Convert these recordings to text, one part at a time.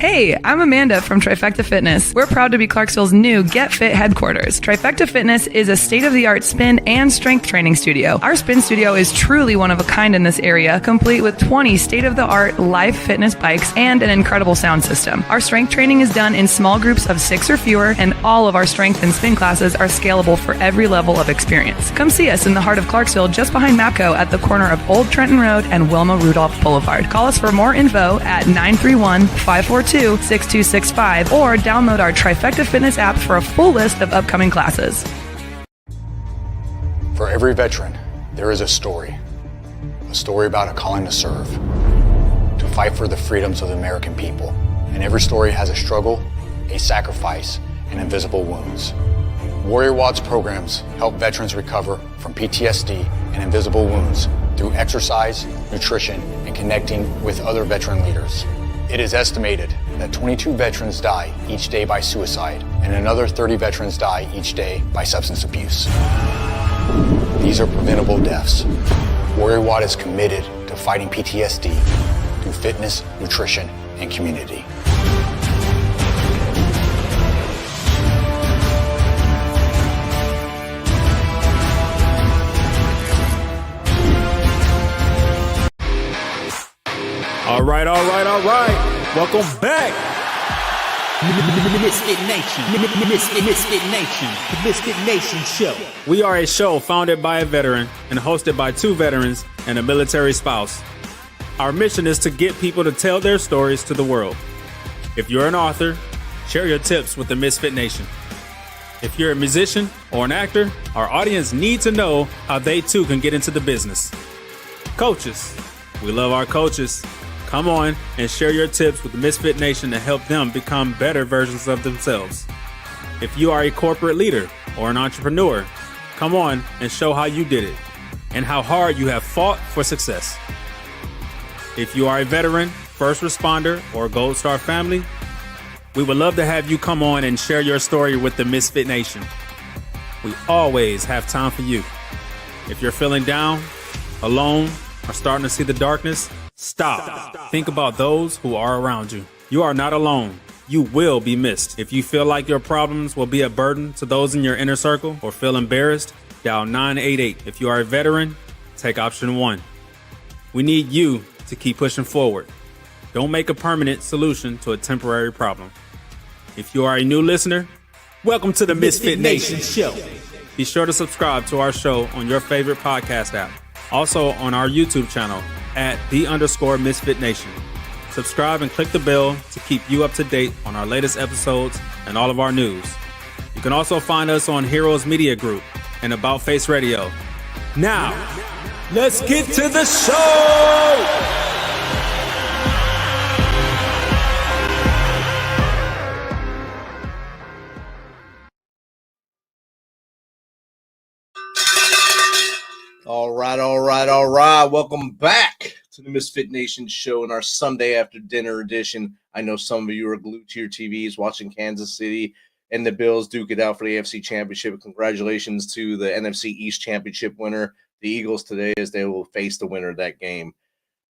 Hey, I'm Amanda from Trifecta Fitness. We're proud to be Clarksville's new Get Fit headquarters. Trifecta Fitness is a state-of-the-art spin and strength training studio. Our spin studio is truly one of a kind in this area, complete with 20 state-of-the-art live fitness bikes and an incredible sound system. Our strength training is done in small groups of 6 or fewer, and all of our strength and spin classes are scalable for every level of experience. Come see us in the heart of Clarksville, just behind MAPCO at the corner of Old Trenton Road and Wilma Rudolph Boulevard. Call us for more info at 931-542-6265 or download our Trifecta Fitness app for a full list of upcoming classes. For every veteran, there is a story about a calling to serve, to fight for the freedoms of the American people. And every story has a struggle, a sacrifice, and invisible wounds. Warrior Watts programs help veterans recover from PTSD and invisible wounds through exercise, nutrition, and connecting with other veteran leaders. It is estimated that 22 veterans die each day by suicide, and another 30 veterans die each day by substance abuse. These are preventable deaths. Warrior Watt is committed to fighting PTSD through fitness, nutrition, and community. All right. Welcome back. MisFitNation show. We are a show founded by a veteran and hosted by 2 veterans and a military spouse. Our mission is to get people to tell their stories to the world. If you're an author, share your tips with the Misfit Nation. If you're a musician or an actor, our audience needs to know how they too can get into the business. Coaches, we love our coaches. Come on and share your tips with the Misfit Nation to help them become better versions of themselves. If you are a corporate leader or an entrepreneur, come on and show how you did it and how hard you have fought for success. If you are a veteran, first responder, or Gold Star family, we would love to have you come on and share your story with the Misfit Nation. We always have time for you. If you're feeling down, alone, or starting to see the darkness, Stop. Think about those who are around you. You are not alone. You will be missed. If you feel like your problems will be a burden to those in your inner circle or feel embarrassed, dial 988. If you are a veteran, take option 1. We need you to keep pushing forward. Don't make a permanent solution to a temporary problem. If you are a new listener, welcome to the Misfit Nation show. Be sure to subscribe to our show on your favorite podcast app. Also on our YouTube channel at @the_MisfitNation. Subscribe and click the bell to keep you up to date on our latest episodes and all of our news. You can also find us on Heroes Media Group and About Face Radio. Now, let's get to the show! All right. Welcome back to the Misfit Nation show in our Sunday after dinner edition. I know some of you are glued to your TVs watching Kansas City and the Bills duke it out for the AFC Championship. Congratulations to the NFC East Championship winner, the Eagles, today, as they will face the winner of that game.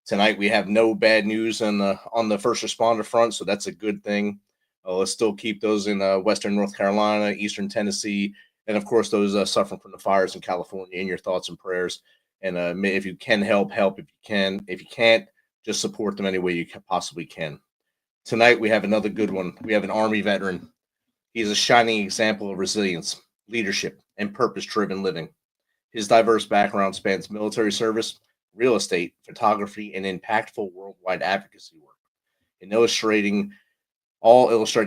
Tonight we have no bad news on the first responder front, so that's a good thing. Let's still keep those in Western North Carolina, Eastern Tennessee, and of course those suffering from the fires in California in your thoughts and prayers. And if you can help. If you can, if you can't, just support them any way you possibly can. Tonight we have another good one. We have an Army veteran. He's a shining example of resilience, leadership, and purpose-driven living. His diverse background spans military service, real estate, photography, and impactful worldwide advocacy work, illustrating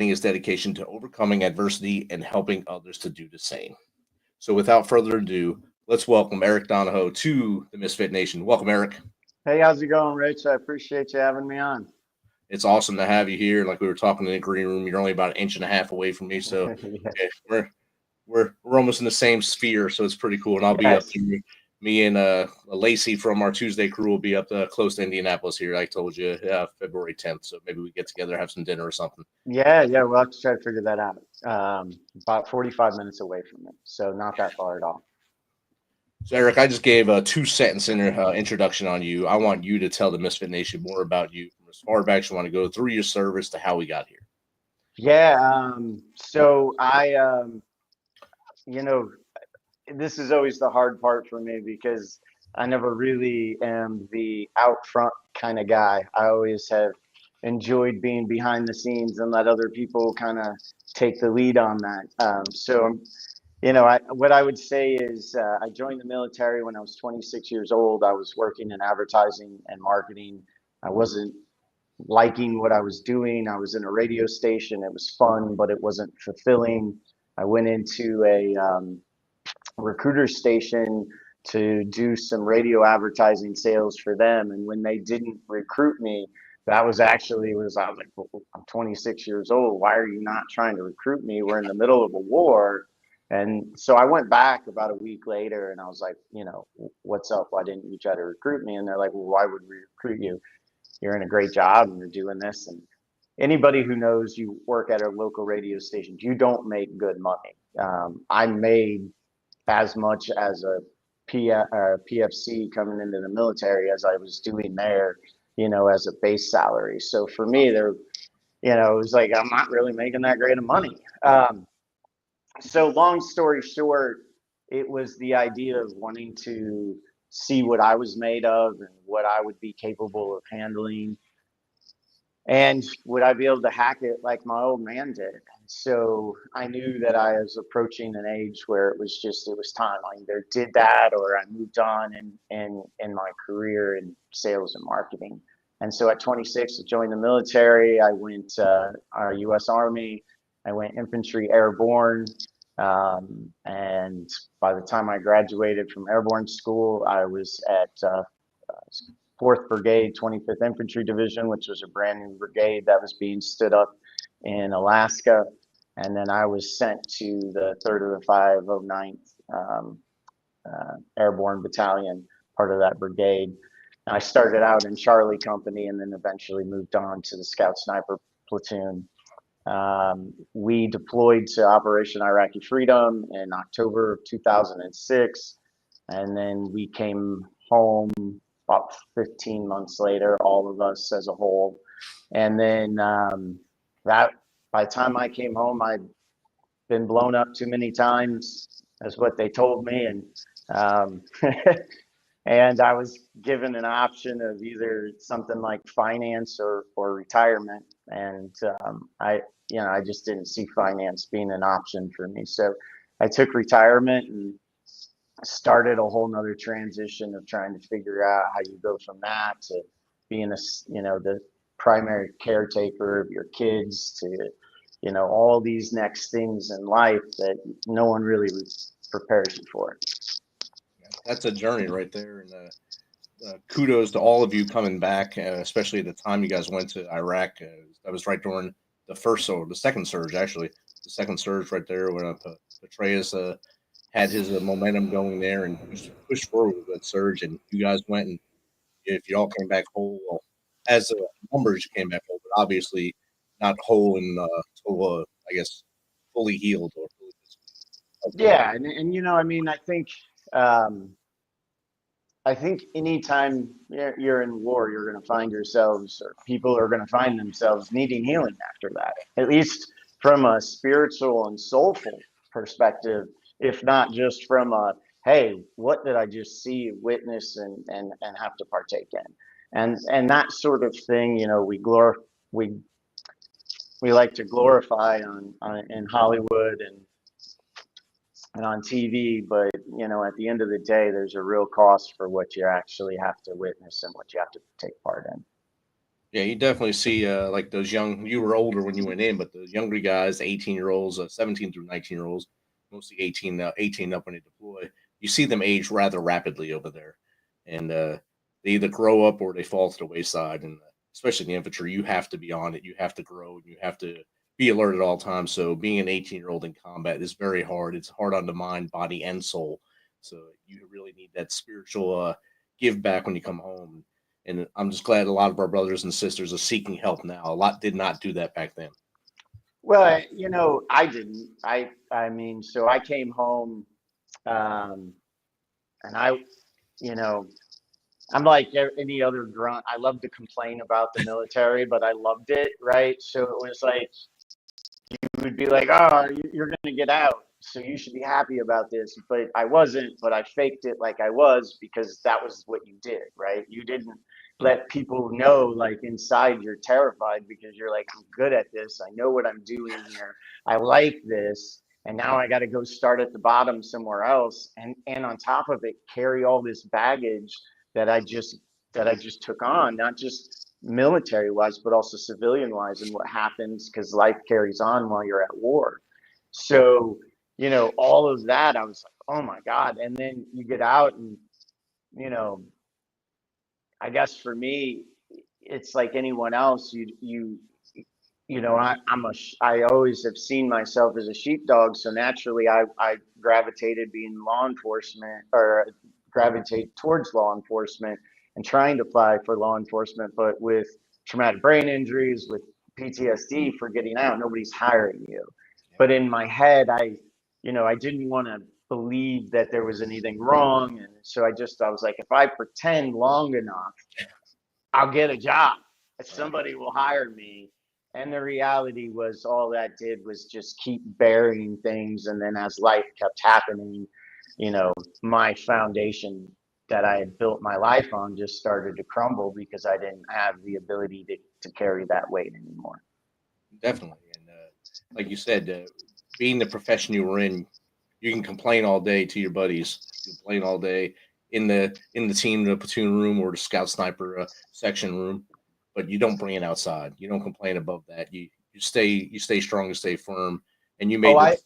his dedication to overcoming adversity and helping others to do the same. So without further ado, let's welcome Eric Donoho to the Misfit Nation. Welcome, Eric. Hey, how's it going, Rich? I appreciate you having me on. It's awesome to have you here. Like we were talking in the green room, you're only about 1.5 inches away from me, so yeah, we're almost in the same sphere, so it's pretty cool. And I'll be up here. Me and Lacey from our Tuesday crew will be up close to Indianapolis here. I told you, February 10th. So maybe we get together, have some dinner or something. Yeah, we'll have to try to figure that out. About 45 minutes away from it, so not that far at all. So, Eric, I just gave a 2-sentence introduction on you. I want you to tell the Misfit Nation more about you from a as far back as you want to go through your service to how we got here. Yeah. So you know, this is always the hard part for me because I never really am the out front kind of guy. I always have enjoyed being behind the scenes and let other people kind of take the lead on that. What I would say is I joined the military when I was 26 years old. I was working in advertising and marketing. I wasn't liking what I was doing. I was in a radio station. It was fun, but it wasn't fulfilling. I went into a recruiter station to do some radio advertising sales for them. And when they didn't recruit me, I was like, well, I'm 26 years old. Why are you not trying to recruit me? We're in the middle of a war. And so I went back about a week later and I was like, what's up? Why didn't you try to recruit me? And they're like, well, why would we recruit you? You're in a great job and you're doing this. And anybody who knows you work at a local radio station, you don't make good money. I made as much as a PFC coming into the military as I was doing there, as a base salary. So for me, it was like, I'm not really making that great of money. So long story short, it was the idea of wanting to see what I was made of and what I would be capable of handling. And would I be able to hack it like my old man did? So I knew that I was approaching an age where it was time. I either did that or I moved on in my career in sales and marketing. And so at 26, I joined the military. I went our U.S. Army. I went infantry airborne. And by the time I graduated from airborne school, I was at 4th Brigade, 25th Infantry Division, which was a brand new brigade that was being stood up in Alaska. And then I was sent to the 3rd of the 509th Airborne Battalion, part of that brigade. And I started out in Charlie Company and then eventually moved on to the Scout Sniper Platoon. We deployed to Operation Iraqi Freedom in October of 2006. And then we came home about 15 months later, all of us as a whole. And then that by the time I came home, I'd been blown up too many times, is what they told me. And and I was given an option of either something like finance or retirement. And I just didn't see finance being an option for me. So I took retirement and started a whole nother transition of trying to figure out how you go from that to being the primary caretaker of your kids to, all these next things in life that no one really prepares you for. That's a journey right there. And kudos to all of you coming back, especially at the time you guys went to Iraq. That was right during the second surge, actually. The second surge right there when Petraeus had his momentum going there and pushed forward with that surge. And you guys went, and if you all came back whole, well, as numbers, you came back whole, but obviously not whole and I guess fully healed or fully physically. Yeah, and I think anytime you're in war, you're going to find yourselves, or people are going to find themselves needing healing after that, at least from a spiritual and soulful perspective, if not just from a, hey, what did I just see, witness, and have to partake in? And that sort of thing, we like to glorify on in Hollywood and on TV, but at the end of the day, there's a real cost for what you actually have to witness and what you have to take part in. Yeah, you definitely see like those you were older when you went in, but the younger guys, 18-year-olds, 17 through 19-year-olds, mostly 18 up when they deploy, you see them age rather rapidly over there. And they either grow up or they fall to the wayside. And especially in the infantry, you have to be on it. You have to grow and you have to be alert at all times. So being an 18-year-old in combat is very hard. It's hard on the mind, body, and soul. So you really need that spiritual give back when you come home. And I'm just glad a lot of our brothers and sisters are seeking help now. A lot did not do that back then. Well, I didn't. So I came home and I I'm like any other grunt. I love to complain about the military, but I loved it, right? So it was like you would be like, "Oh, you're going to get out, so you should be happy about this." But I wasn't. But I faked it like I was because that was what you did, right? You didn't let people know, like inside you're terrified because you're like, "I'm good at this. I know what I'm doing here. I like this." And now I got to go start at the bottom somewhere else, and on top of it, carry all this baggage that I just took on, not just military wise, but also civilian wise, and what happens because life carries on while you're at war. So, all of that, I was like, oh my God. And then you get out and, you know, I guess for me, it's like anyone else, I always have seen myself as a sheepdog. So naturally I gravitated being law enforcement or gravitate towards law enforcement and trying to apply for law enforcement, but with traumatic brain injuries, with PTSD for getting out, nobody's hiring you. But in my head, I didn't want to believe that there was anything wrong. And so I was like, if I pretend long enough, I'll get a job. Somebody will hire me. And the reality was all that did was just keep burying things. And then as life kept happening, my foundation that I had built my life on just started to crumble because I didn't have the ability to carry that weight anymore. Definitely. And like you said, being the profession you were in, you can complain all day to your buddies. You complain all day in the team, the platoon room, or the scout sniper section room, but you don't bring it outside. You don't complain above that. You stay strong and stay firm. And you made I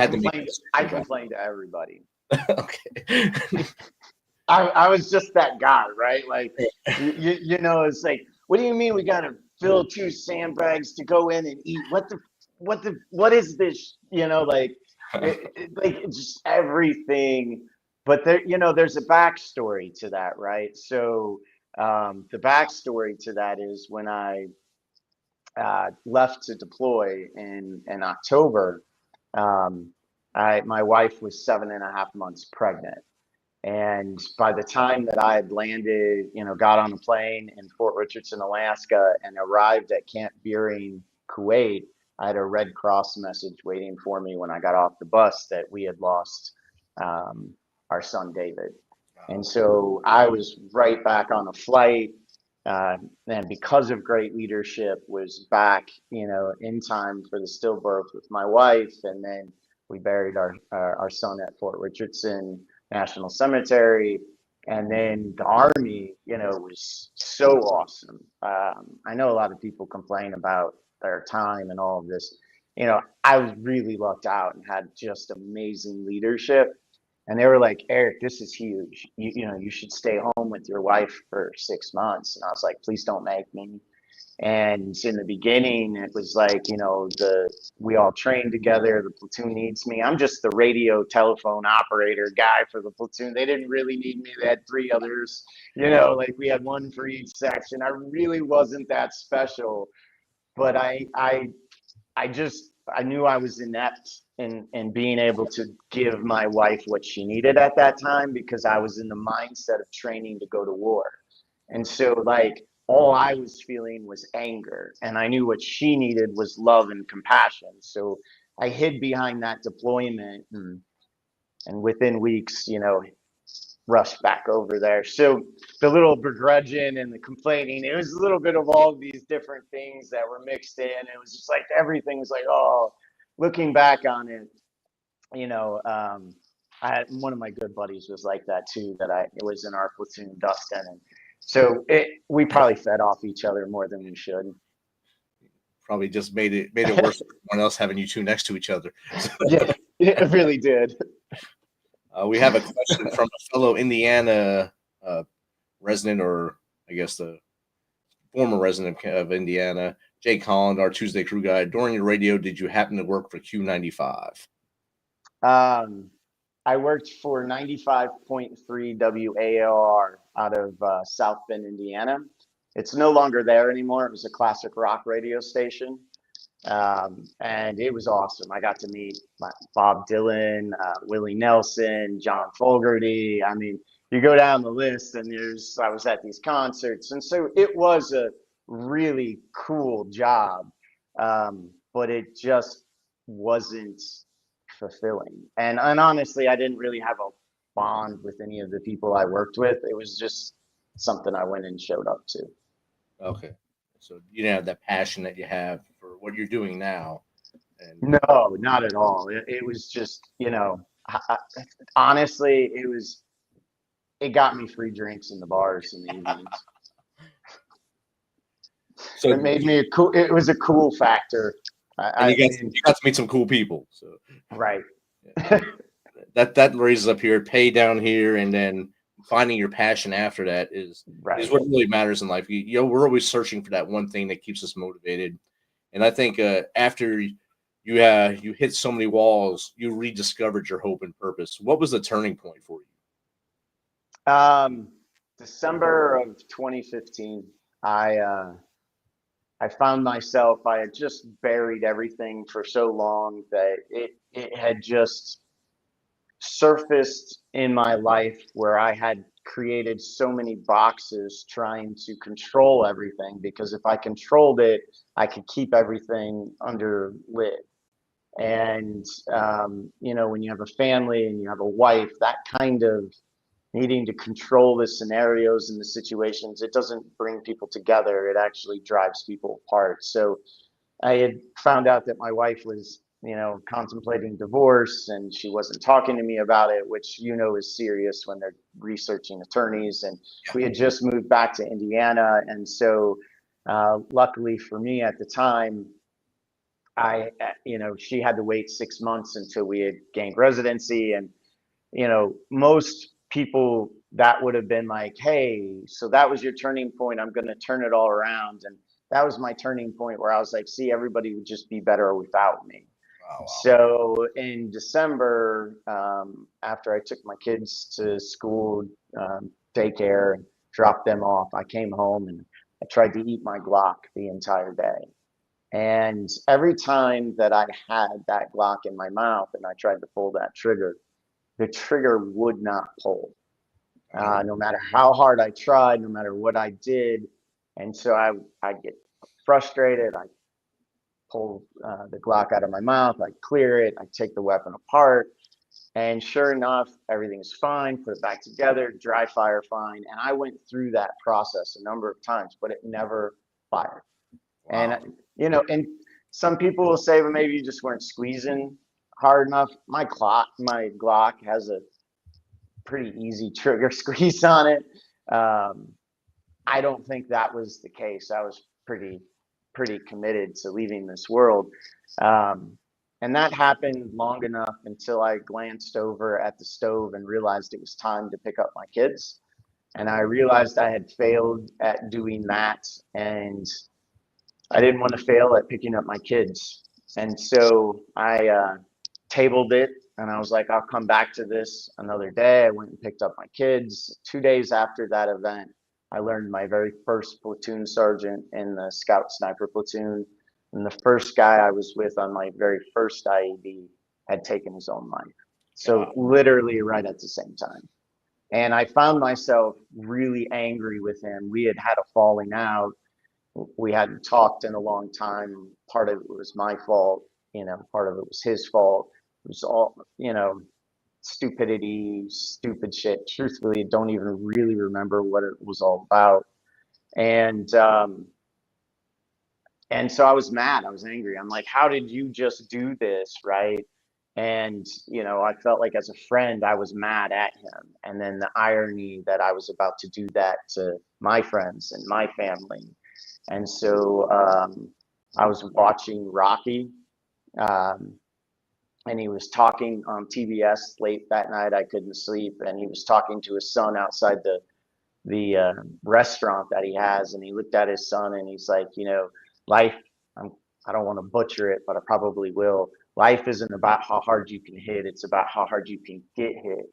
complained to everybody. Okay. I was just that guy, right? Like, it's like, what do you mean we got to fill 2 sandbags to go in and eat? What is this? Like, it's just everything. But there's a backstory to that, right? So the backstory to that is when I left to deploy in October, my wife was 7.5 months pregnant. And by the time that I had landed, got on a plane in Fort Richardson, Alaska, and arrived at Camp Buehring, Kuwait, I had a Red Cross message waiting for me when I got off the bus that we had lost our son, David. And so I was right back on the flight. And because of great leadership, was back, in time for the stillbirth with my wife. And then we buried our son at Fort Richardson National Cemetery. And then the Army, was so awesome. I know a lot of people complain about their time and all of this. I was really lucked out and had just amazing leadership. And they were like, Eric, this is huge. You should stay home with your wife for 6 months. And I was like, please don't make me. And in the beginning, it was like, we all trained together. The platoon needs me. I'm just the radio telephone operator guy for the platoon. They didn't really need me. They had 3 others, like we had 1 for each section. I really wasn't that special, but I knew I was inept in being able to give my wife what she needed at that time because I was in the mindset of training to go to war. And so like all I was feeling was anger, and I knew what she needed was love and compassion. So I hid behind that deployment and within weeks, rushed back over there. So the little begrudging and the complaining, it was a little bit of all of these different things that were mixed in. It was just like everything was like, oh, looking back on it, I had one of my good buddies was like that too, it was in our platoon, Dustin. And so we probably fed off each other more than we should. Probably just made it worse for everyone else having you 2 next to each other. Yeah, it really did. We have a question from a fellow Indiana resident, or I guess the former resident of Indiana, Jake Holland, our Tuesday crew guy. During your radio, did you happen to work for Q95? I worked for 95.3 WAR out of South Bend, Indiana. It's no longer there anymore. It was a classic rock radio station. And it was awesome. I got to meet Bob Dylan, Willie Nelson, John Fogerty. I mean, you go down the list, and I was at these concerts, and so it was a really cool job, but it just wasn't fulfilling. And honestly, I didn't really have a bond with any of the people I worked with. It was just something I went and showed up to. Okay. So you didn't have that passion that you have for what you're doing now. And No, not at all. It was just, honestly, it got me free drinks in the bars in the evenings. so It made me it was a cool factor. and you got to meet some cool people. So Right. yeah. that raises up here, pay down here, and then finding your passion after that is what really matters in life. We're always searching for that one thing that keeps us motivated. And I think after you hit so many walls, you rediscovered your hope and purpose. What was the turning point for you? December of 2015, I found myself, I had just buried everything for so long that it had just surfaced in my life where I had created so many boxes trying to control everything, because if I controlled it, I could keep everything under lid. And, when you have a family and you have a wife, that kind of needing to control the scenarios and the situations, it doesn't bring people together. It actually drives people apart. So I had found out that my wife was, contemplating divorce, and she wasn't talking to me about it, which, is serious when they're researching attorneys. And we had just moved back to Indiana. And so, luckily for me at the time, she had to wait 6 months until we had gained residency. And, most people, that would have been like, hey, so that was your turning point. I'm going to turn it all around. And that was my turning point, where I was like, see, everybody would just be better without me. Wow. So in December, after I took my kids to school, daycare, and dropped them off, I came home and I tried to eat my Glock the entire day. And every time that I had that Glock in my mouth and I tried to pull that trigger, the trigger would not pull. No matter how hard I tried, no matter what I did. And so I get frustrated. I pull the Glock out of my mouth. I clear it. I take the weapon apart. And sure enough, everything's fine. Put it back together, dry fire fine. And I went through that process a number of times, but it never fired. Wow. And, and some people will say, well, maybe you just weren't squeezing hard enough. My Glock has a pretty easy trigger squeeze on it. I don't think that was the case. I was pretty committed to leaving this world. And that happened long enough until I glanced over at the stove and realized it was time to pick up my kids. And I realized I had failed at doing that. And I didn't want to fail at picking up my kids. And so I tabled it, and I was like, I'll come back to this another day. I went and picked up my kids. 2 days after that event, I learned my very first platoon sergeant in the Scout Sniper platoon. And the first guy I was with on my very first IED had taken his own life. So literally right at the same time. And I found myself really angry with him. We had a falling out. We hadn't talked in a long time. Part of it was my fault, part of it was his fault. It was all, stupidity, stupid shit. Truthfully, I don't even really remember what it was all about. And so I was mad. I was angry. I'm like, how did you just do this, right? And, I felt like as a friend, I was mad at him. And then the irony that I was about to do that to my friends and my family. And so I was watching Rocky, and he was talking on TBS late that night. I couldn't sleep, and he was talking to his son outside the restaurant that he has. And he looked at his son, and he's like, life, I don't want to butcher it, but I probably will. Life isn't about how hard you can hit. It's about how hard you can get hit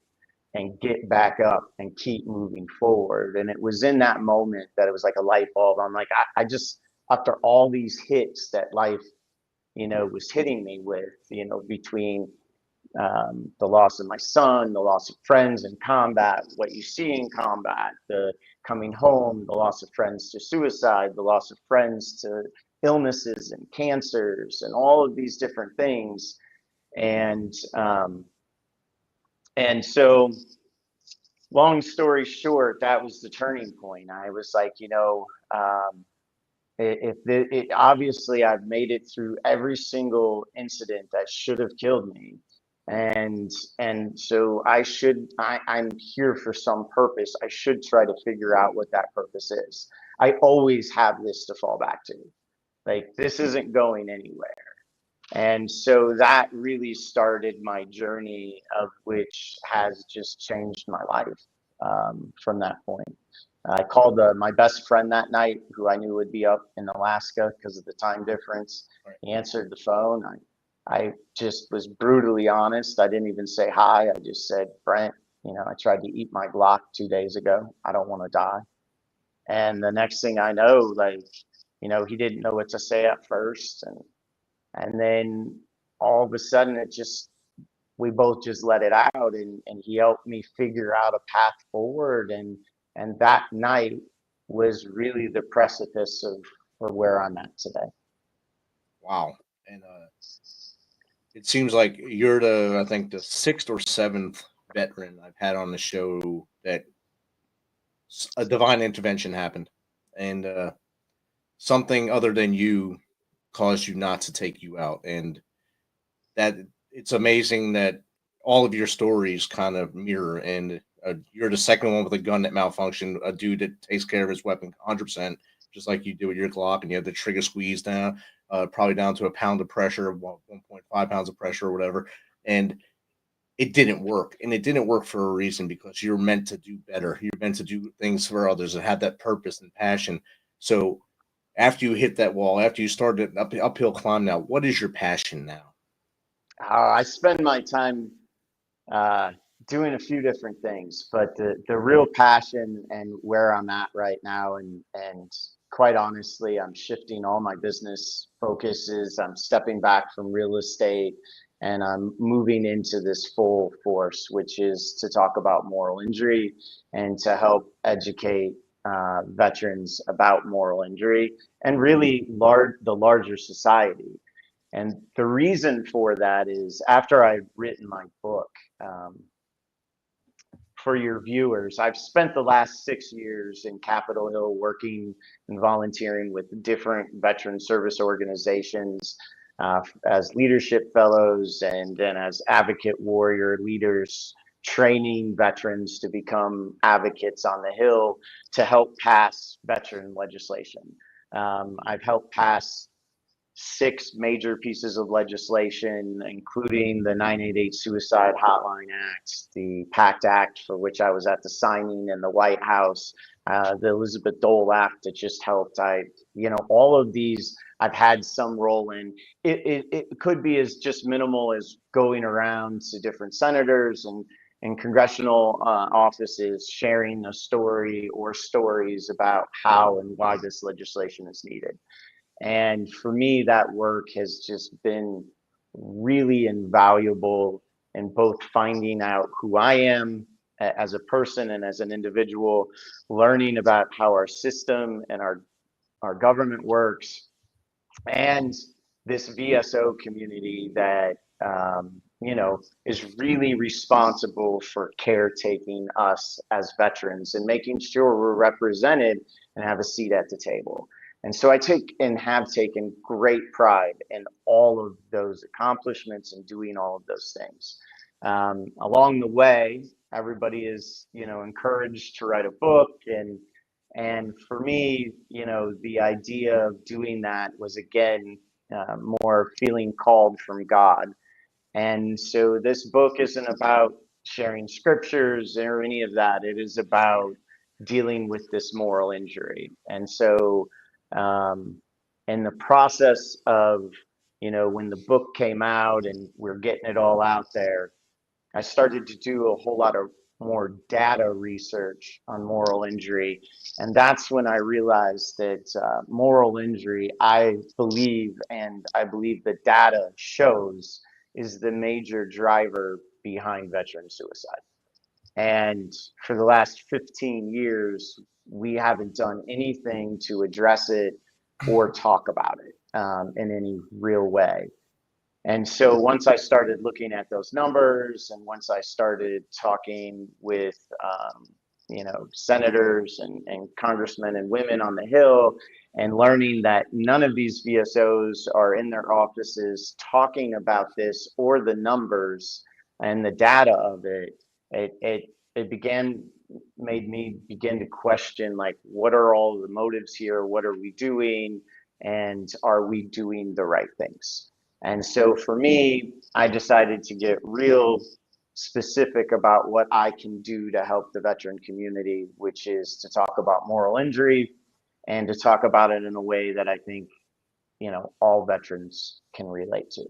and get back up and keep moving forward. And it was in that moment that it was like a light bulb. I'm like, I just, after all these hits that life, was hitting me with, between the loss of my son, the loss of friends in combat, what you see in combat, the coming home, the loss of friends to suicide, the loss of friends to illnesses and cancers and all of these different things. And so long story short, that was the turning point. I was like, obviously I've made it through every single incident that should have killed me. And so I'm here for some purpose. I should try to figure out what that purpose is. I always have this to fall back to. Like, this isn't going anywhere. And so that really started my journey, of which has just changed my life from that point. I called my best friend that night, who I knew would be up in Alaska because of the time difference. He answered the phone. I just was brutally honest. I didn't even say hi. I just said, Brent, I tried to eat my Glock 2 days ago. I don't want to die. And the next thing I know, he didn't know what to say at first. And then all of a sudden we both just let it out, and he helped me figure out a path forward. And that night was really the precipice for where I'm at today. Wow. And it seems like you're I think the 6th or 7th veteran I've had on the show that a divine intervention happened, and something other than you caused you not to take you out. And that it's amazing that all of your stories kind of mirror. And you're the second one with a gun that malfunctioned, a dude that takes care of his weapon 100%, just like you do with your Glock, and you have the trigger squeeze down, probably down to a pound of pressure, 1.5 pounds of pressure or whatever. And it didn't work. And it didn't work for a reason, because you're meant to do better. You're meant to do things for others and have that purpose and passion. So after you hit that wall, after you started an uphill climb now, what is your passion now? I spend my time doing a few different things, but the real passion and where I'm at right now, and quite honestly, I'm shifting all my business focuses. I'm stepping back from real estate, and I'm moving into this full force, which is to talk about moral injury and to help educate veterans about moral injury and really the larger society. And the reason for that is, after I've written my book, for your viewers, I've spent the last 6 years in Capitol Hill working and volunteering with different veteran service organizations as leadership fellows, and then as advocate warrior leaders, training veterans to become advocates on the Hill to help pass veteran legislation. I've helped pass 6 major pieces of legislation, including the 988 Suicide Hotline Act, the PACT Act, for which I was at the signing in the White House, the Elizabeth Dole Act that just helped. All of these I've had some role in. It could be as just minimal as going around to different senators and congressional offices, sharing a story or stories about how and why this legislation is needed. And for me, that work has just been really invaluable in both finding out who I am as a person and as an individual, learning about how our system and our government works, and this VSO community that is really responsible for caretaking us as veterans and making sure we're represented and have a seat at the table. And so I take and have taken great pride in all of those accomplishments and doing all of those things. Along the way, everybody is, encouraged to write a book. And for me, the idea of doing that was, again, more feeling called from God. And so this book isn't about sharing scriptures or any of that. It is about dealing with this moral injury. And so in the process of, when the book came out and we're getting it all out there, I started to do a whole lot of more data research on moral injury. And that's when I realized that moral injury, I believe the data shows, is the major driver behind veteran suicide. And for the last 15 years, we haven't done anything to address it or talk about it in any real way. And so once I started looking at those numbers, and once I started talking with, senators and congressmen and women on the Hill, and learning that none of these VSOs are in their offices talking about this or the numbers and the data of it, made me begin to question, like, what are all the motives here? What are we doing? And are we doing the right things? And so for me, I decided to get real specific about what I can do to help the veteran community, which is to talk about moral injury and to talk about it in a way that I think, all veterans can relate to.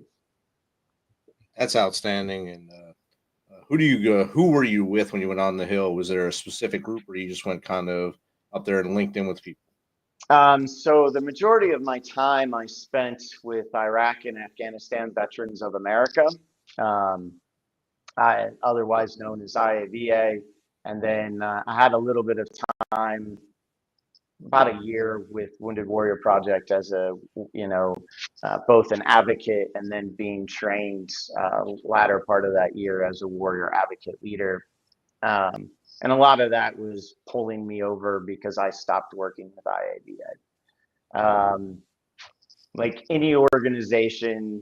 That's outstanding. And who were you with when you went on the Hill? Was there a specific group, or you just went kind of up there and linked in with people? So the majority of my time I spent with Iraq and Afghanistan Veterans of America, otherwise known as IAVA. And then I had a little bit of time, about a year, with Wounded Warrior Project as both an advocate and then being trained latter part of that year as a warrior advocate leader. And a lot of that was pulling me over because I stopped working with IAVA. Like any organization,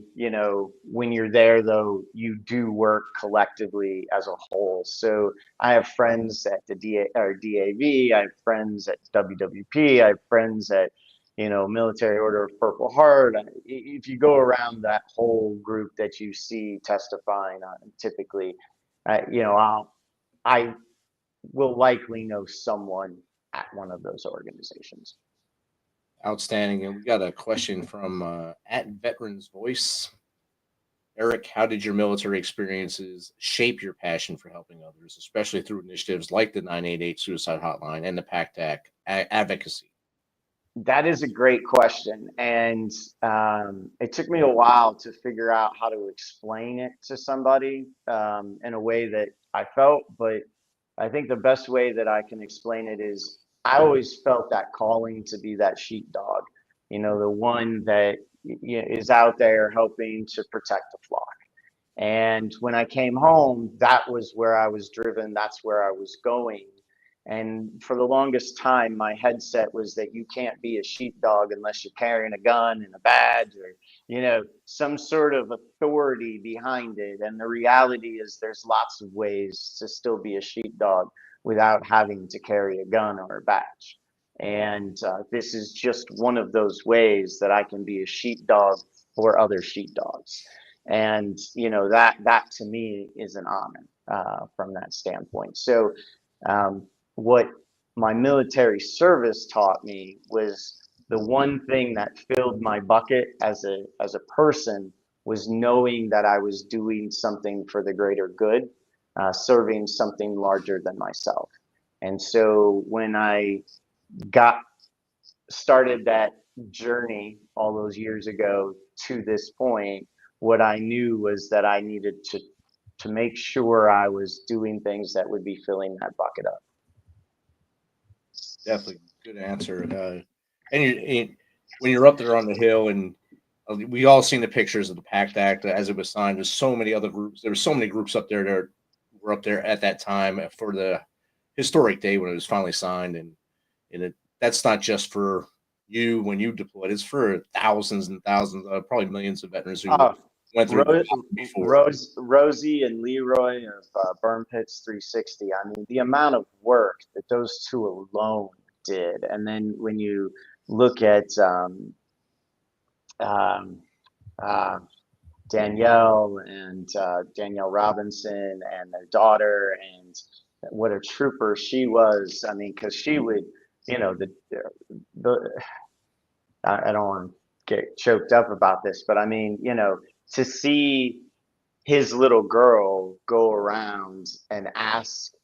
when you're there, though, you do work collectively as a whole. So I have friends at the DAV, I have friends at WWP, I have friends at, Military Order of Purple Heart. If you go around that whole group that you see testifying on, typically, I will likely know someone at one of those organizations. Outstanding. And we got a question from at Veterans Voice. Eric, how did your military experiences shape your passion for helping others, especially through initiatives like the 988 Suicide Hotline and the PACT Advocacy? That is a great question. And it took me a while to figure out how to explain it to somebody in a way that I felt, but I think the best way that I can explain it is I always felt that calling to be that sheepdog, the one that is out there helping to protect the flock. And when I came home, that was where I was driven. That's where I was going. And for the longest time, my headset was that you can't be a sheepdog unless you're carrying a gun and a badge or, some sort of authority behind it. And the reality is there's lots of ways to still be a sheepdog without having to carry a gun or a badge. And this is just one of those ways that I can be a sheepdog for other sheepdogs. And, that to me is an honor from that standpoint. So what my military service taught me was the one thing that filled my bucket as a person was knowing that I was doing something for the greater good, serving something larger than myself. And so when I got started that journey all those years ago to this point, what I knew was that I needed to make sure I was doing things that would be filling that bucket up. Definitely good answer. And when you're up there on the Hill, and we all seen the pictures of the PACT Act as it was signed. There's so many other groups. There were so many groups up there that were up there at that time for the historic day when it was finally signed. And that's not just for you when you deployed. It's for thousands and thousands, probably millions of veterans who went through before. Rosie and Leroy of Burn Pits 360. I mean, the amount of work that those two alone did. And then when you look at Danielle and Danielle Robinson and their daughter, and what a trooper she was. I mean, because she would, I don't want to get choked up about this, but I mean, to see his little girl go around and ask,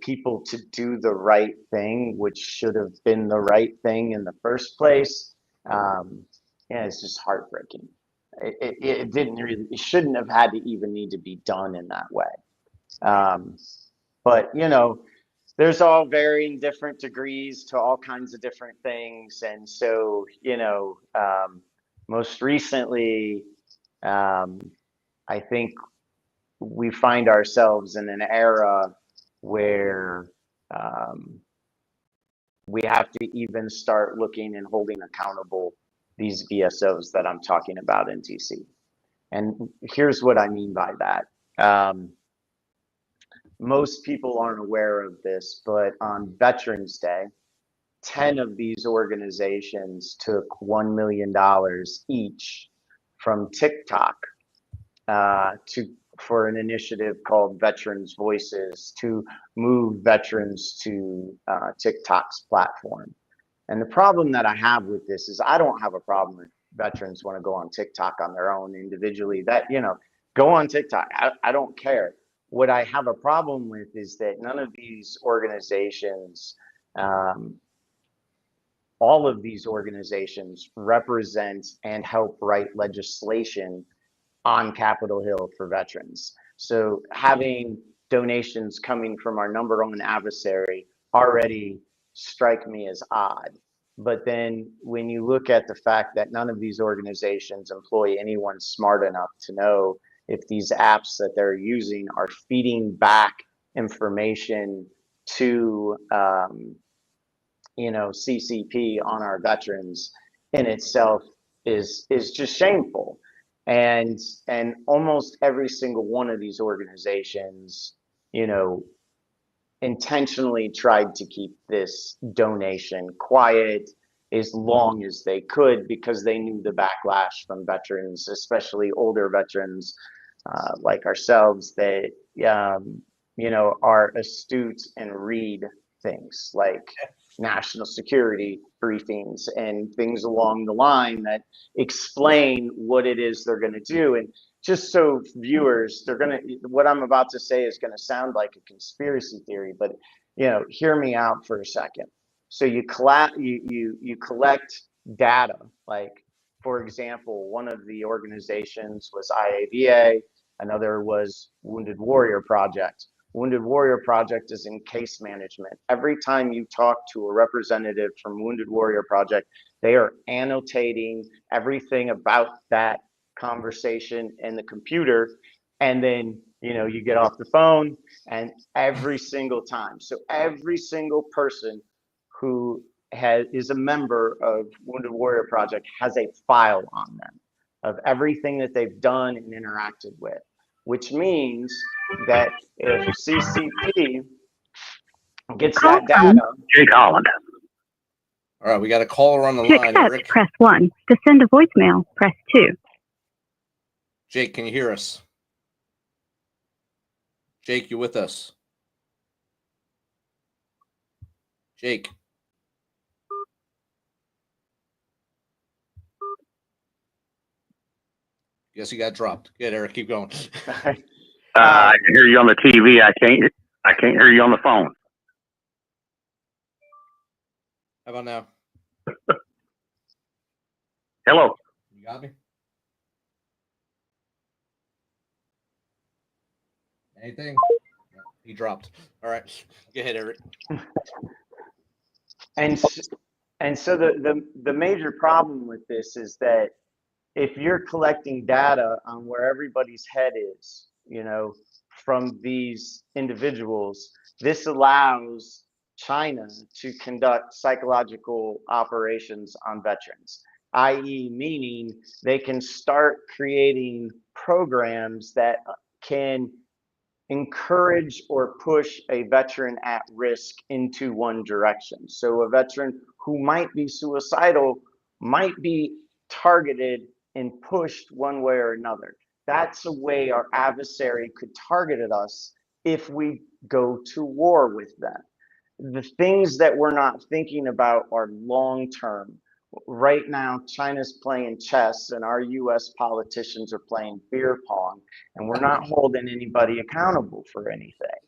people to do the right thing, which should have been the right thing in the first place. It's just heartbreaking. it didn't really, it shouldn't have had to even need to be done in that way. But there's all varying different degrees to all kinds of different things. And so, most recently, I think we find ourselves in an era where we have to even start looking and holding accountable these VSOs that I'm talking about in DC. And here's what I mean by that. Most people aren't aware of this, but on Veterans Day, 10 of these organizations took $1 million each from TikTok for an initiative called Veterans Voices to move veterans to TikTok's platform. And the problem that I have with this is I don't have a problem with veterans want to go on TikTok on their own individually. That, go on TikTok. I don't care. What I have a problem with is that none of these organizations, all of these organizations represent and help write legislation on Capitol Hill for veterans. So having donations coming from our number one adversary already strike me as odd. But then when you look at the fact that none of these organizations employ anyone smart enough to know if these apps that they're using are feeding back information to CCP on our veterans, in itself is just shameful. And almost every single one of these organizations, intentionally tried to keep this donation quiet as long as they could, because they knew the backlash from veterans, especially older veterans like ourselves, that are astute and read things like national security briefings and things along the line that explain what it is they're going to do. And just so viewers, what I'm about to say is going to sound like a conspiracy theory, but hear me out for a second. So you collect data. Like, for example, one of the organizations was IAVA, another was Wounded Warrior Project. Wounded Warrior Project is in case management. Every time you talk to a representative from Wounded Warrior Project, they are annotating everything about that conversation in the computer. And then, you get off the phone, and every single time. So every single person who is a member of Wounded Warrior Project has a file on them of everything that they've done and interacted with, which means that if CCP gets that data. Jake Holland. All right, we got a caller on the To line. accept, Eric. press 1. To send a voicemail, press 2. Jake, can you hear us? Jake, you with us? Jake. Guess he got dropped. Good, Eric, keep going. I can hear you on the TV. I can't hear you on the phone. How about now? Hello. You got me? Anything? No, he dropped. All right. Go ahead, Eric. And so the major problem with this is that if you're collecting data on where everybody's head is, from these individuals, this allows China to conduct psychological operations on veterans, i.e., meaning they can start creating programs that can encourage or push a veteran at risk into one direction. So a veteran who might be suicidal might be targeted and pushed one way or another. That's a way our adversary could target at us if we go to war with them. The things that we're not thinking about are long-term. Right now, China's playing chess and our US politicians are playing beer pong, and we're not holding anybody accountable for anything.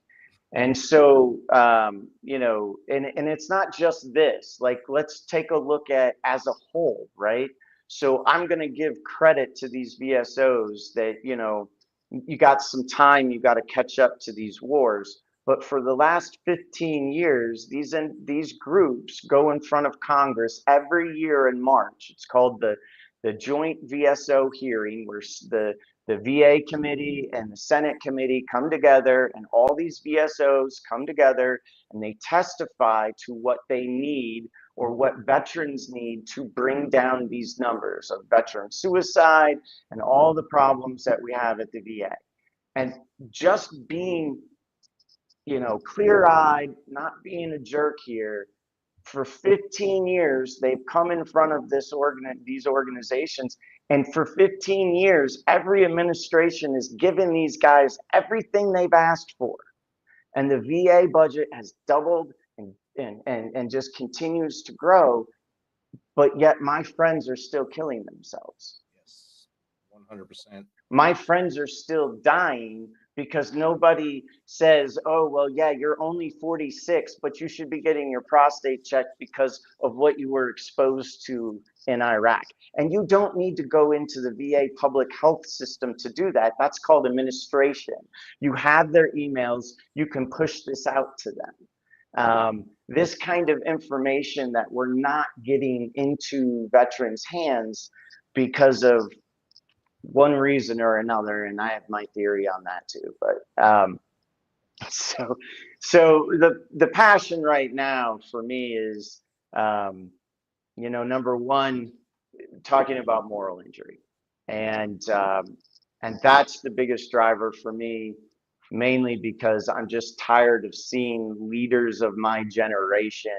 And so, and it's not just this. Like, let's take a look at as a whole, right? So I'm going to give credit to these VSOs that, you know, you got some time, you got to catch up to these wars. But for the last 15 years, these groups go in front of Congress every year in March. It's called the Joint VSO hearing, where the VA committee and the Senate committee come together, and all these VSOs come together and they testify to what they need or what veterans need to bring down these numbers of veteran suicide and all the problems that we have at the VA. And just being, you know, clear-eyed, not being a jerk here, for 15 years, they've come in front of these organizations, and for 15 years, every administration has given these guys everything they've asked for. And the VA budget has doubled and just continues to grow, but yet my friends are still killing themselves. Yes, 100%. My friends are still dying because nobody says, oh, well, yeah, you're only 46, but you should be getting your prostate checked because of what you were exposed to in Iraq. And you don't need to go into the VA public health system to do that. That's called administration. You have their emails. You can push this out to them. This kind of information that we're not getting into veterans' hands because of one reason or another, and I have my theory on that too. But so the passion right now for me is, you know, number one, talking about moral injury, and that's the biggest driver for me, mainly because I'm just tired of seeing leaders of my generation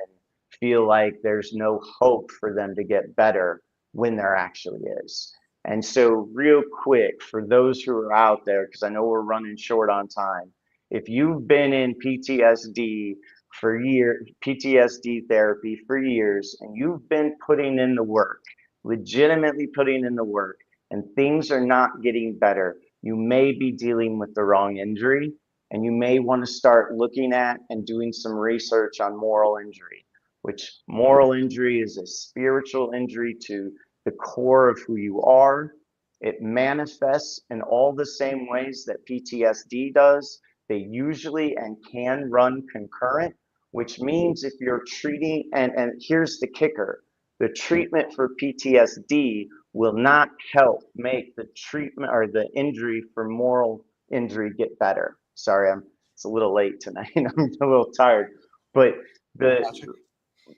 feel like there's no hope for them to get better when there actually is. And so real quick, for those who are out there, because I know we're running short on time, if you've been in PTSD for years, PTSD therapy for years, and you've been putting in the work, legitimately putting in the work, and things are not getting better, you may be dealing with the wrong injury, and you may want to start looking at and doing some research on moral injury, which moral injury is a spiritual injury to the core of who you are. It manifests in all the same ways that PTSD does. They usually and can run concurrent, which means if you're treating, and here's the kicker, the treatment for PTSD will not help make the treatment or the injury for moral injury get better. Sorry, it's a little late tonight. I'm a little tired, but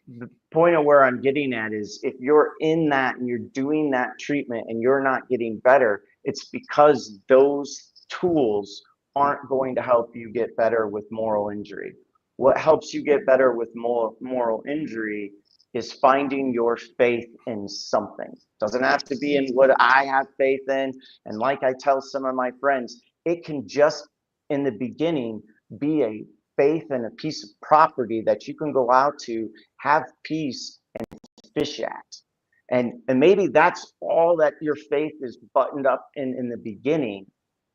the point of where I'm getting at is if you're in that and you're doing that treatment and you're not getting better, it's because those tools aren't going to help you get better with moral injury. What helps you get better with moral injury is finding your faith in something. Doesn't have to be in what I have faith in. And like I tell some of my friends, it can just in the beginning be a faith in a piece of property that you can go out to, have peace, and fish at. And maybe that's all that your faith is buttoned up in the beginning,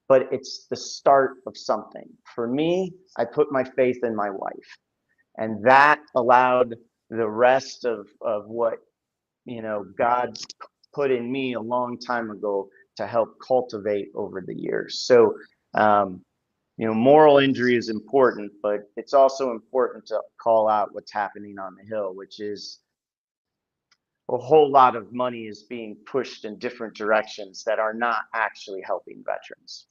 but it's the start of something. For me, I put my faith in my wife, and that allowed the rest of what, you know, God put in me a long time ago to help cultivate over the years. So, you know, moral injury is important, but it's also important to call out what's happening on the Hill, which is a whole lot of money is being pushed in different directions that are not actually helping veterans.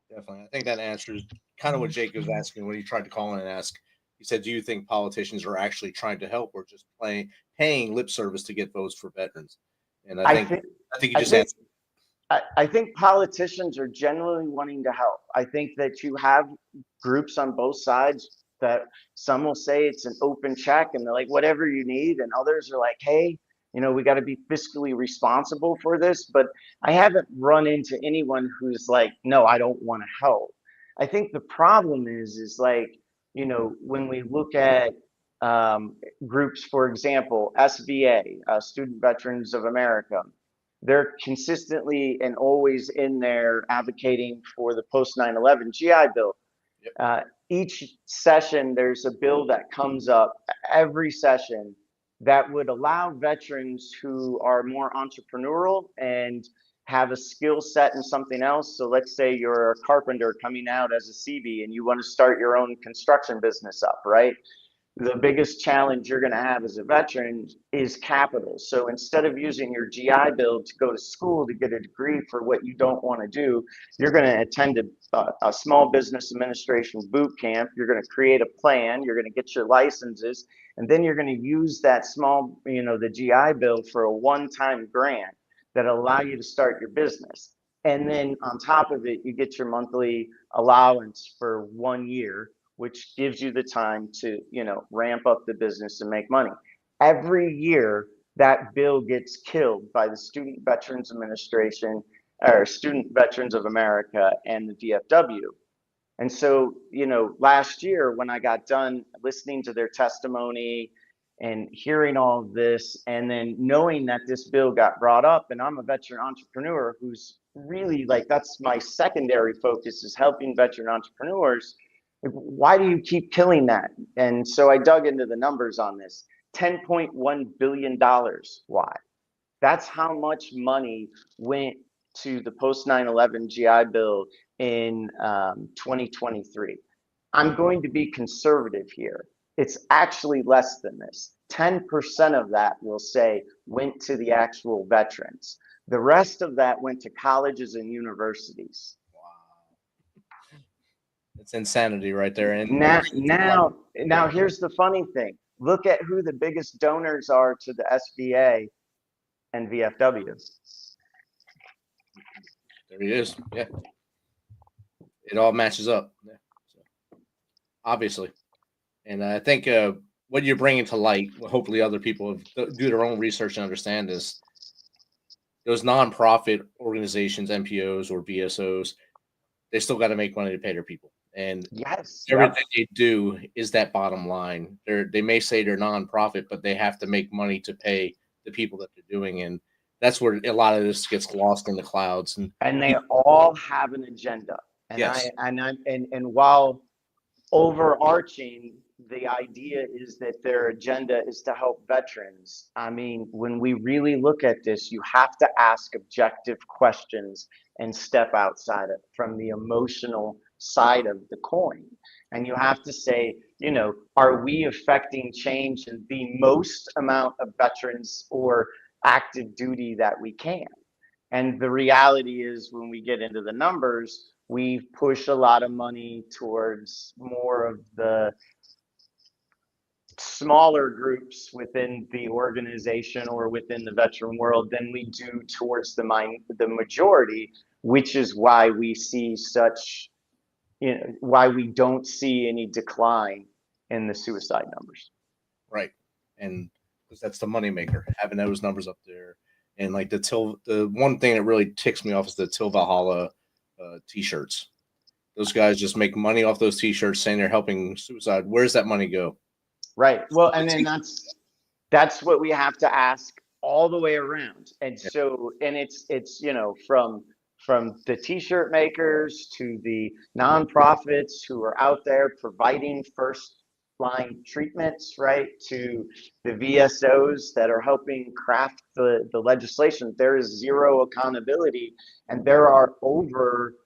Definitely. I think that answers kind of what Jake was asking when he tried to call in and ask. He said, do you think politicians are actually trying to help or just paying lip service to get votes for veterans? And I think you just answered. I think politicians are genuinely wanting to help. I think that you have groups on both sides that some will say it's an open check and they're like, whatever you need. And others are like, hey, you know, we got to be fiscally responsible for this. But I haven't run into anyone who's like, no, I don't want to help. I think the problem is like, you know, when we look at groups, for example, SVA, Student Veterans of America, they're consistently and always in there advocating for the post 9/11 GI Bill. Each session, there's a bill that comes up every session that would allow veterans who are more entrepreneurial and have a skill set in something else. So let's say you're a carpenter coming out as a CB and you want to start your own construction business up, right? The biggest challenge you're going to have as a veteran is capital. So instead of using your GI Bill to go to school to get a degree for what you don't want to do, you're going to attend a small business administration boot camp. You're going to create a plan. You're going to get your licenses, and then you're going to use that small, the GI Bill for a one-time grant that allow you to start your business. And then on top of it, you get your monthly allowance for 1 year, which gives you the time to, ramp up the business and make money. Every year, that bill gets killed by the Student Veterans Administration or Student Veterans of America and the VFW. And so, last year when I got done listening to their testimony and hearing all of this, and then knowing that this bill got brought up, and I'm a veteran entrepreneur who's really that's my secondary focus, is helping veteran entrepreneurs. Why do you keep killing that? And so I dug into the numbers on this. $10.1 billion. Why? That's how much money went to the post 9/11 GI Bill in 2023. I'm going to be conservative here. It's actually less than this. 10% of that, we'll say, went to the actual veterans. The rest of that went to colleges and universities. It's insanity right there. And now here's the funny thing. Look at who the biggest donors are to the SVA and VFW. There he is. Yeah. It all matches up. Yeah. So, obviously. And I think what you're bringing to light, hopefully other people do their own research and understand this. Those nonprofit organizations, NPOs or BSOs, they still got to make money to pay their people. And everything they do is that bottom line. They may say they're nonprofit, but they have to make money to pay the people that they're doing. And that's where a lot of this gets lost in the clouds. And they all have an agenda. And yes. And while overarching, the idea is that their agenda is to help veterans. I mean, when we really look at this, you have to ask objective questions and step outside it from the emotional side of the coin. And you have to say, are we affecting change in the most amount of veterans or active duty that we can? And the reality is, when we get into the numbers, we push a lot of money towards more of the smaller groups within the organization or within the veteran world than we do towards the majority, which is why we see such, why we don't see any decline in the suicide numbers. Right. And because that's the moneymaker, having those numbers up there. And like the one thing that really ticks me off is the Till Valhalla t-shirts. Those guys just make money off those t-shirts saying they're helping suicide. Where's that money go? Right. Well, and then that's what we have to ask all the way around. And so, and it's from the t-shirt makers to the nonprofits who are out there providing first line treatments, right, to the VSOs that are helping craft the legislation. There is zero accountability, and there are over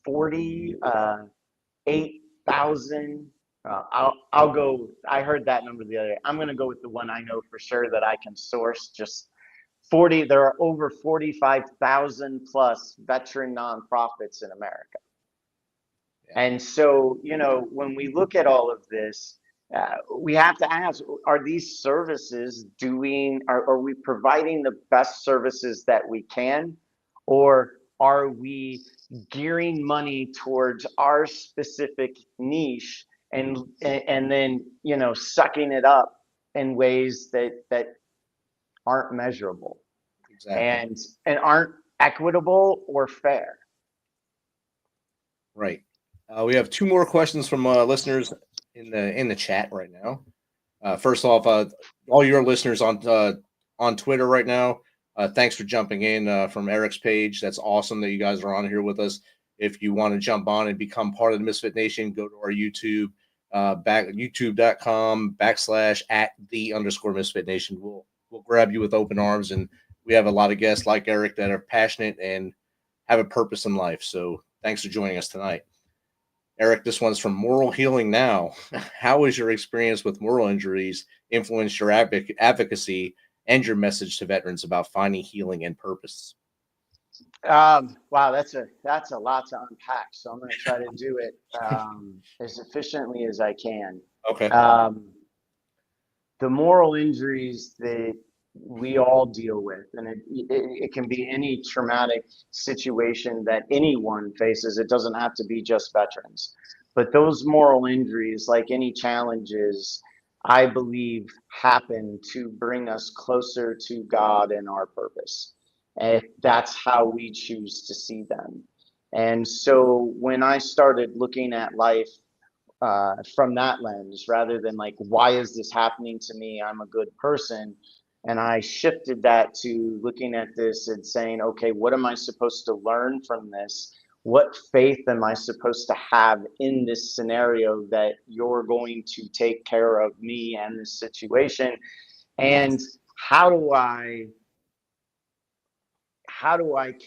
48,000. I'll go. I heard that number the other day. I'm going to go with the one I know for sure that I can source. Just 40. There are over 45,000 plus veteran nonprofits in America. Yeah. And so, when we look at all of this, we have to ask: are these services are we providing the best services that we can, or are we gearing money towards our specific niche? And then sucking it up in ways that aren't measurable, and aren't equitable or fair. Right. We have two more questions from listeners in the chat right now. First off, all your listeners on Twitter right now, thanks for jumping in from Eric's page. That's awesome that you guys are on here with us. If you want to jump on and become part of the Misfit Nation, go to our YouTube. youtube.com/@the_MisFitNation. We'll grab you with open arms, and we have a lot of guests like Eric that are passionate and have a purpose in life. So thanks for joining us tonight. Eric, this one's from Moral Healing Now. How has your experience with moral injuries influenced your advocacy and your message to veterans about finding healing and purpose? Wow, that's a lot to unpack. So I'm going to try to do it as efficiently as I can. Okay. The moral injuries that we all deal with, and it can be any traumatic situation that anyone faces. It doesn't have to be just veterans, but those moral injuries, like any challenges, I believe happen to bring us closer to God and our purpose. And that's how we choose to see them. And so when I started looking at life from that lens, rather than like, why is this happening to me? I'm a good person. And I shifted that to looking at this and saying, okay, what am I supposed to learn from this? What faith am I supposed to have in this scenario that you're going to take care of me and this situation? And how do I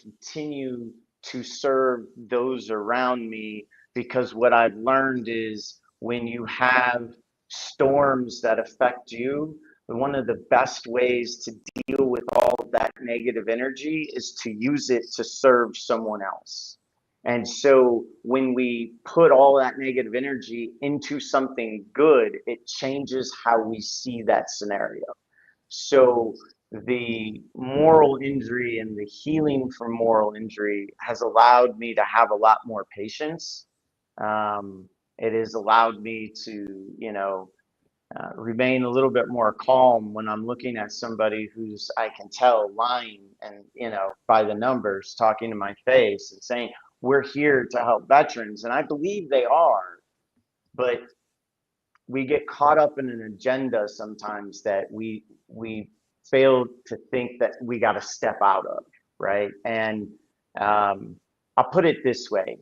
continue to serve those around me? Because what I've learned is when you have storms that affect you, one of the best ways to deal with all of that negative energy is to use it to serve someone else. And so when we put all that negative energy into something good, it changes how we see that scenario. So the moral injury and the healing from moral injury has allowed me to have a lot more patience. It has allowed me to, remain a little bit more calm when I'm looking at somebody who's, I can tell, lying and, by the numbers, talking to my face and saying, we're here to help veterans. And I believe they are, but we get caught up in an agenda sometimes that we fail to think that we got to step out of, right? And I'll put it this way.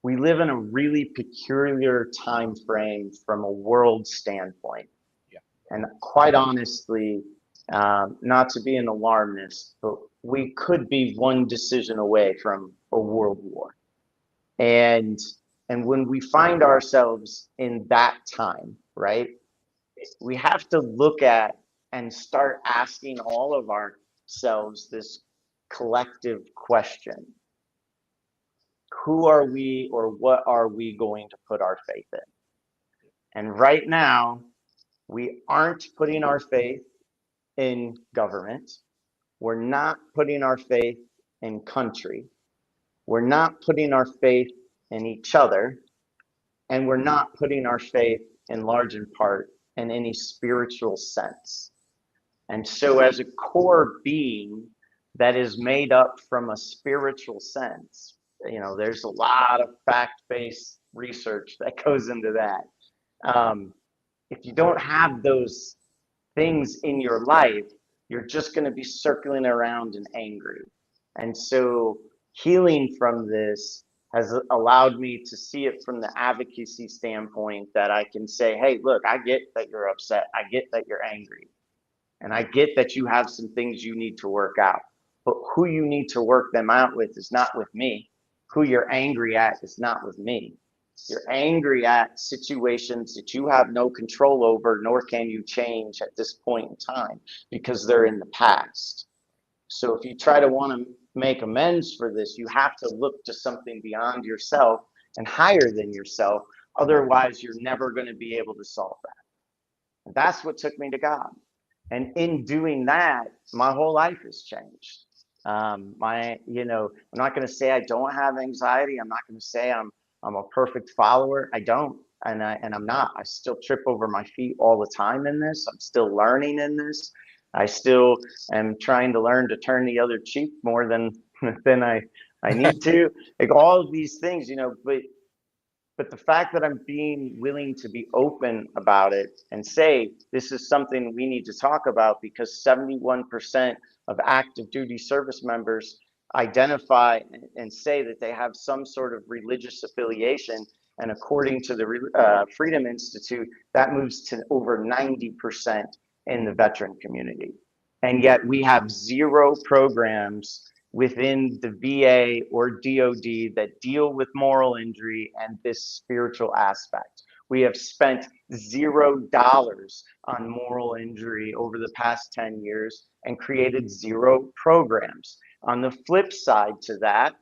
We live in a really peculiar time frame from a world standpoint. Yeah. And quite honestly, not to be an alarmist, but we could be one decision away from a world war. And when we find ourselves in that time, right, we have to look at and start asking all of ourselves this collective question. Who are we, or what are we going to put our faith in? And right now, we aren't putting our faith in government. We're not putting our faith in country. We're not putting our faith in each other. And we're not putting our faith, in large in part, in any spiritual sense. And so as a core being that is made up from a spiritual sense, there's a lot of fact-based research that goes into that. If you don't have those things in your life, you're just going to be circling around and angry. And so healing from this has allowed me to see it from the advocacy standpoint, that I can say, hey, look, I get that you're upset. I get that you're angry. And I get that you have some things you need to work out. But who you need to work them out with is not with me. Who you're angry at is not with me. You're angry at situations that you have no control over, nor can you change at this point in time, because they're in the past. So if you try to want to make amends for this, you have to look to something beyond yourself and higher than yourself. Otherwise, you're never going to be able to solve that. And that's what took me to God. And in doing that, my whole life has changed. I'm not going to say I don't have anxiety. I'm not going to say I'm a perfect follower. I don't, and I'm not. I still trip over my feet all the time in this. I'm still learning in this. I still am trying to learn to turn the other cheek more than I need to. Like all of these things, but the fact that I'm being willing to be open about it and say, this is something we need to talk about, because 71% of active duty service members identify and say that they have some sort of religious affiliation. And according to the Freedom Institute, that moves to over 90% in the veteran community. And yet we have zero programs within the VA or DOD that deal with moral injury and this spiritual aspect. We have spent $0 on moral injury over the past 10 years and created zero programs. On the flip side to that,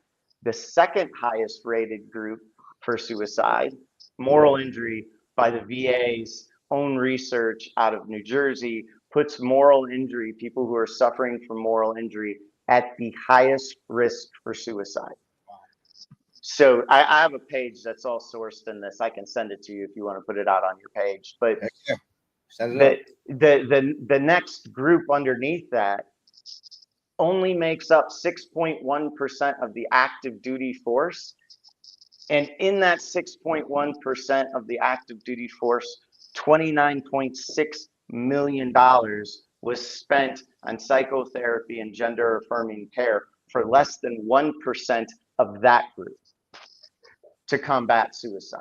the second highest rated group for suicide, moral injury, by the VA's own research out of New Jersey, puts moral injury, people who are suffering from moral injury, at the highest risk for suicide. So I have a page that's all sourced in this. I can send it to you if you want to put it out on your page. But the next group underneath that only makes up 6.1% of the active duty force. And in that 6.1% of the active duty force, $29.6 million was spent on psychotherapy and gender affirming care for less than 1% of that group to combat suicide.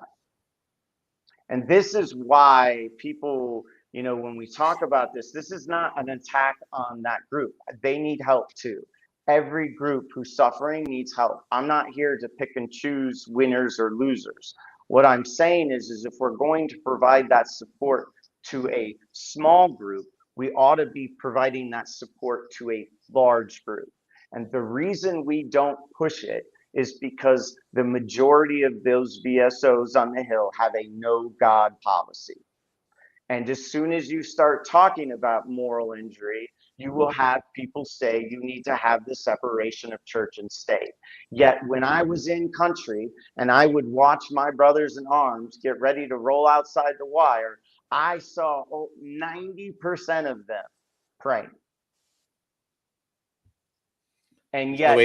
And this is why people, you know, when we talk about this, this is not an attack on that group. They need help too. Every group who's suffering needs help. I'm not here to pick and choose winners or losers. What I'm saying is if we're going to provide that support to a small group, we ought to be providing that support to a large group. And the reason we don't push it is because the majority of those VSOs on the Hill have a no God policy. And as soon as you start talking about moral injury, you will have people say you need to have the separation of church and state. Yet when I was in country and I would watch my brothers in arms get ready to roll outside the wire, I saw 90% of them praying. And yet,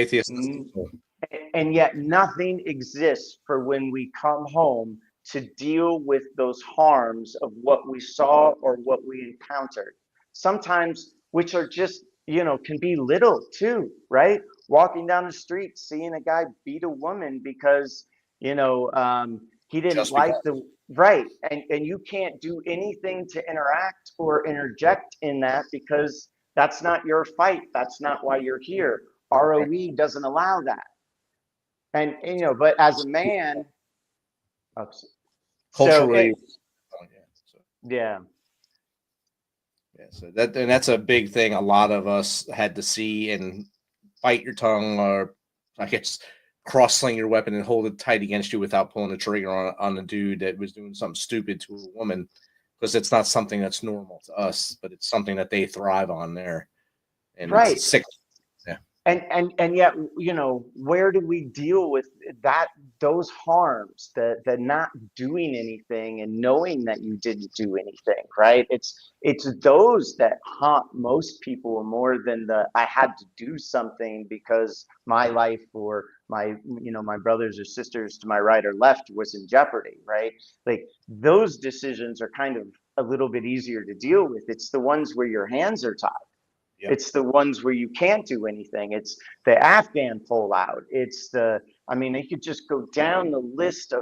and yet nothing exists for when we come home to deal with those harms of what we saw or what we encountered. Sometimes, which are just, you know, can be little too, right? Walking down the street, seeing a guy beat a woman because, you know, he didn't just like the, right. And you can't do anything to interact or interject in that because that's not your fight. That's not why you're here. ROE doesn't allow that. And you know, but as a man, culturally, yeah. Yeah, so that's a big thing. A lot of us had to see and bite your tongue, or I guess cross-sling your weapon and hold it tight against you without pulling the trigger on a dude that was doing something stupid to a woman, because it's not something that's normal to us, but it's something that they thrive on there. And right. It's sick. Yeah. And yet, you know, where do we deal with that, those harms, the not doing anything and knowing that you didn't do anything, right? It's those that haunt most people more than the I had to do something because my life or my, you know, my brothers or sisters to my right or left was in jeopardy, right? Like those decisions are kind of a little bit easier to deal with. It's the ones where your hands are tied. Yep. It's the ones where you can't do anything. It's the Afghan pullout. It's the, I mean, you could just go down the list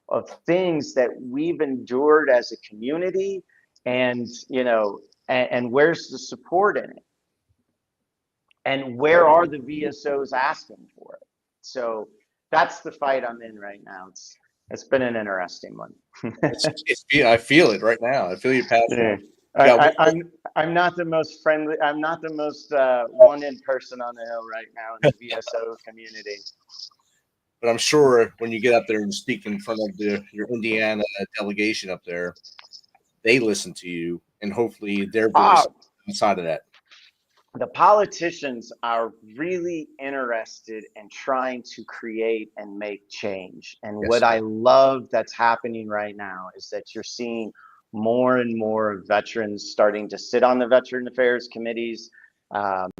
of things that we've endured as a community, and, you know, and where's the support in it? And where are the VSOs asking for it? So that's the fight I'm in right now. It's been an interesting one. I feel it right now. I feel your passion. Yeah. I'm not the most friendly. I'm not the most wanted person on the Hill right now in the VSO community. But I'm sure when you get up there and speak in front of your Indiana delegation up there, they listen to you, and hopefully their voice inside of that. The politicians are really interested in trying to create and make change. And what I love that's happening right now is that you're seeing more and more veterans starting to sit on the Veteran Affairs committees. And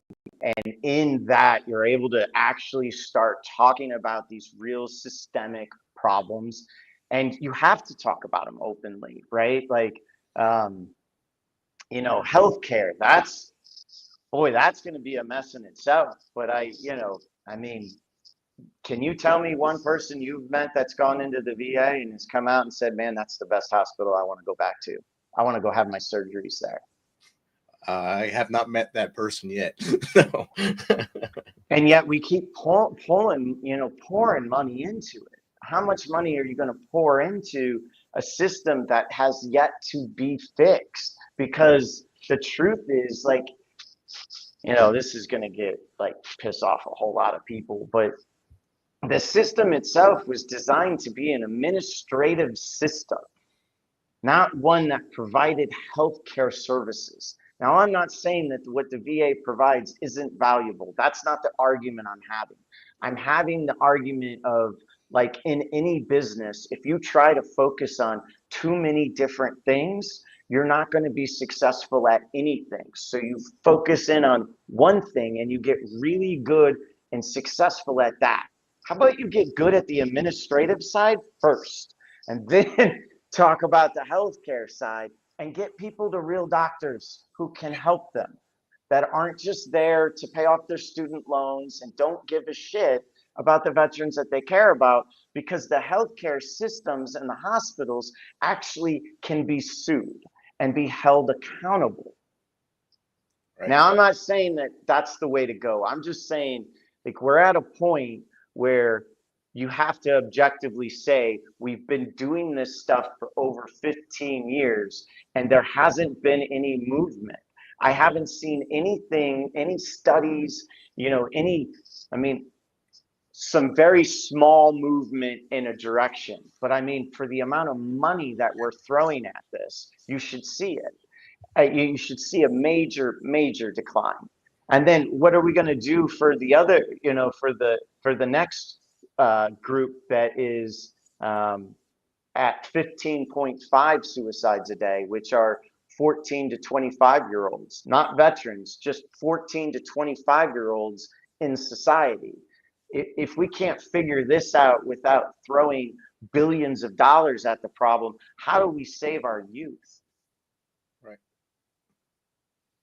in that, you're able to actually start talking about these real systemic problems. And you have to talk about them openly, right? Like, you know, healthcare, that's going to be a mess in itself. But I mean, Can you tell me one person you've met that's gone into the VA and has come out and said, man, that's the best hospital I want to go back to. I want to go have my surgeries there. I have not met that person yet. No. And yet we keep pouring money into it. How much money are you going to pour into a system that has yet to be fixed? Because the truth is, like, this is going to get piss off a whole lot of people, but the system itself was designed to be an administrative system, not one that provided healthcare services. Now, I'm not saying that what the VA provides isn't valuable. That's not the argument I'm having. I'm having the argument of, like, in any business, if you try to focus on too many different things, you're not going to be successful at anything. So you focus in on one thing and you get really good and successful at that. How about you get good at the administrative side first, and then talk about the healthcare side and get people to real doctors who can help them, that aren't just there to pay off their student loans and don't give a shit about the veterans that they care about, because the healthcare systems and the hospitals actually can be sued and be held accountable. Right. Now, I'm not saying that that's the way to go. I'm just saying, like, we're at a point where you have to objectively say, we've been doing this stuff for over 15 years and there hasn't been any movement. I haven't seen anything, any studies, some very small movement in a direction. But I mean, for the amount of money that we're throwing at this, you should see it. You should see a major, major decline. And then what are we going to do for the other, for the next group that is at 15.5 suicides a day, which are 14 to 25-year-olds, not veterans, just 14 to 25-year-olds in society. If we can't figure this out without throwing billions of dollars at the problem, how do we save our youth? Right.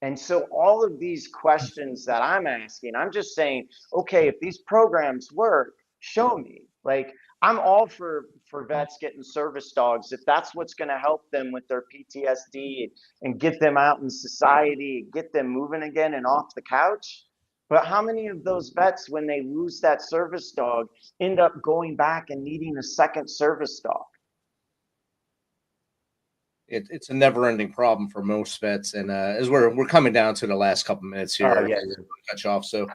And so all of these questions that I'm asking, I'm just saying, okay, if these programs work, show me. Like, I'm all for vets getting service dogs, if that's what's going to help them with their PTSD and get them out in society, get them moving again and off the couch. But how many of those vets, when they lose that service dog, end up going back and needing a second service dog? It's a never-ending problem for most vets, and as we're coming down to the last couple minutes here, cut you off. So,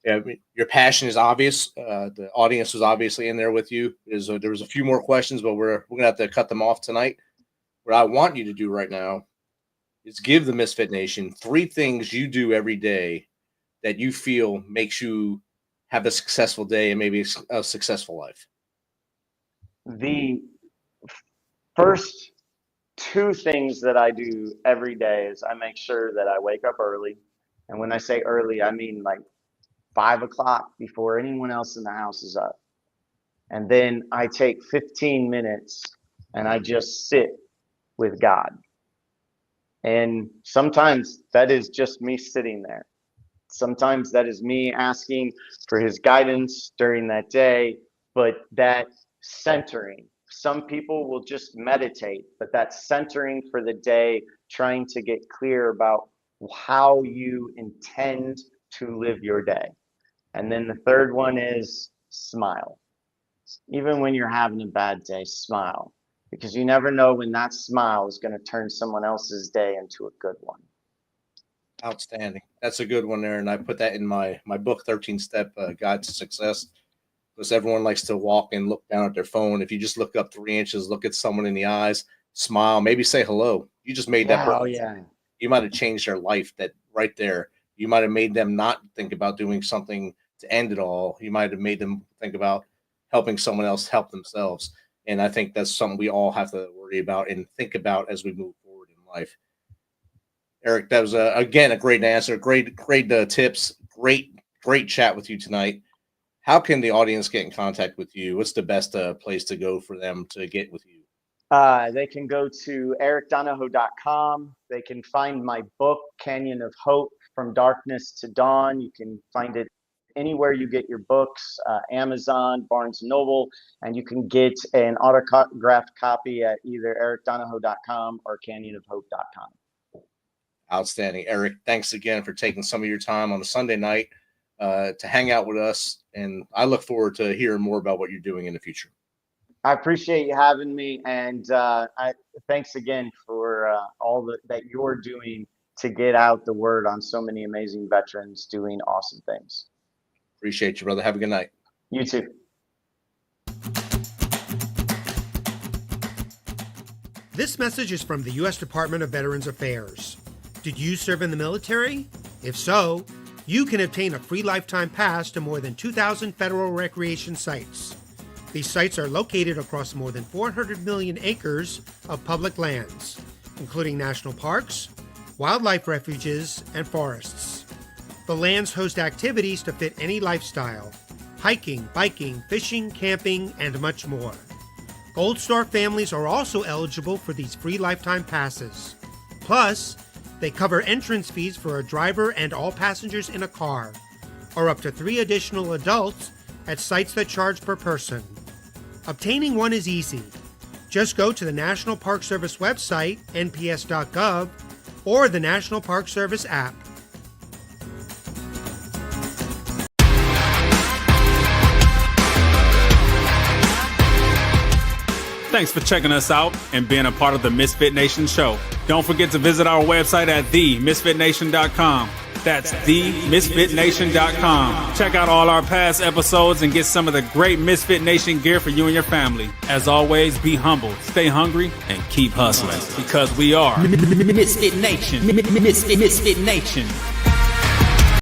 yeah, your passion is obvious. The audience was obviously in there with you. There was a few more questions, but we're gonna have to cut them off tonight. What I want you to do right now is give the Misfit Nation 3 things you do every day that you feel makes you have a successful day and maybe a successful life. The first 2 things that I do every day is I make sure that I wake up early. And when I say early, I mean like 5 o'clock, before anyone else in the house is up. And then I take 15 minutes and I just sit with God. And sometimes that is just me sitting there. Sometimes that is me asking for his guidance during that day, but that centering. Some people will just meditate, but that's centering for the day, trying to get clear about how you intend to live your day. And then the third one is smile. Even when you're having a bad day, smile, because you never know when that smile is going to turn someone else's day into a good one. Outstanding. That's a good one there. And I put that in my book, 13-Step Guide to Success, because everyone likes to walk and look down at their phone. If you just look up 3 inches, look at someone in the eyes, smile, maybe say hello. You just made that. Oh, yeah. You might have changed their life that right there. You might have made them not think about doing something to end it all. You might have made them think about helping someone else help themselves. And I think that's something we all have to worry about and think about as we move forward in life. Eric, that was again a great answer, great tips, great chat with you tonight. How can the audience get in contact with you? What's the best place to go for them to get with you? They can go to ericdonoho.com. They can find my book, Canyon of Hope, From Darkness to Dawn. You can find it anywhere you get your books, Amazon, Barnes & Noble, and you can get an autographed copy at either ericdonoho.com or canyonofhope.com. Outstanding. Eric, thanks again for taking some of your time on a Sunday night to hang out with us. And I look forward to hearing more about what you're doing in the future. I appreciate you having me. And thanks again for all that you're doing to get out the word on so many amazing veterans doing awesome things. Appreciate you, brother. Have a good night. You too. This message is from the U.S. Department of Veterans Affairs. Did you serve in the military? If so, you can obtain a free lifetime pass to more than 2,000 federal recreation sites. These sites are located across more than 400 million acres of public lands, including national parks, wildlife refuges, and forests. The lands host activities to fit any lifestyle: hiking, biking, fishing, camping, and much more. Gold Star families are also eligible for these free lifetime passes. Plus, they cover entrance fees for a driver and all passengers in a car, or up to 3 additional adults at sites that charge per person. Obtaining one is easy. Just go to the National Park Service website, nps.gov, or the National Park Service app. Thanks for checking us out and being a part of the Misfit Nation show. Don't forget to visit our website at themisfitnation.com. That's themisfitnation.com. Check out all our past episodes and get some of the great Misfit Nation gear for you and your family. As always, be humble, stay hungry, and keep hustling, because we are Misfit Nation. Misfit Nation.